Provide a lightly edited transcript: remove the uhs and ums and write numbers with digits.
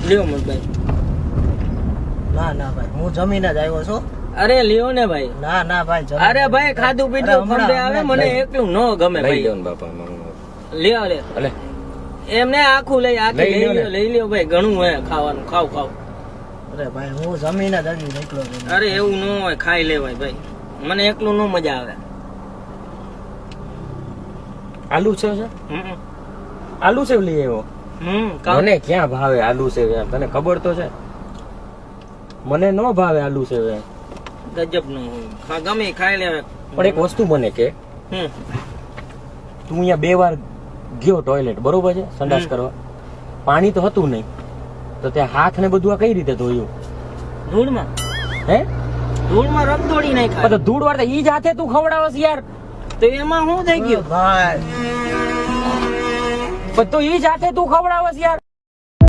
લ્યો મતભાઈ. ના ના ભાઈ, હું જમીને જ આવ્યો છું. અરે લ્યો ને ભાઈ. ના ના ભાઈ, અરે ભાઈ ખાધું પીધું ખંભે આવે, મને એકલું ન ગમે લઈ ભાઈ. લ્યો ને બાપા લ્યો લે અલે એમને આખું લઈ આખી લઈ લ્યો ભાઈ, ઘણું હે ખાવાનું, ખાવ. અરે ભાઈ, હું જમીને જ હજી નીકળ્યો છું. અરે એવું ન હોય, ખાઈ લેવાય ભાઈ, મને એકલું ન મજા આવે. આલુ સેવ છે? આલુ સેવ લઈ આવ્યો. મને ક્યાં ભાવે આલુ સેવ યાર, તને ખબર તો છે. મને ન ભાવે આલુ સેવ યાર. ગજબ નું ગમે ખાઈ લેવાય. પણ એક વસ્તુ મને કે, તું અહીંયા 2 વાર ગયો ટોયલેટ, બરોબર છે, સંડાસ કરવા, પાણી તો હતું નહીં, તો ત્યાં હાથ ને બધું આ કઈ રીતે ધોયું? ધૂળમાં. હે? ધૂળમાં રગદોડી નાખ્યા. તો ધૂળ વાળતા ઈ જ હાથે તું ખવડાવસ યાર. તો એમાં શું થઈ ગયું ભાઈ? પણ તો ઈ જ હાથે તું ખવડાવસ યાર.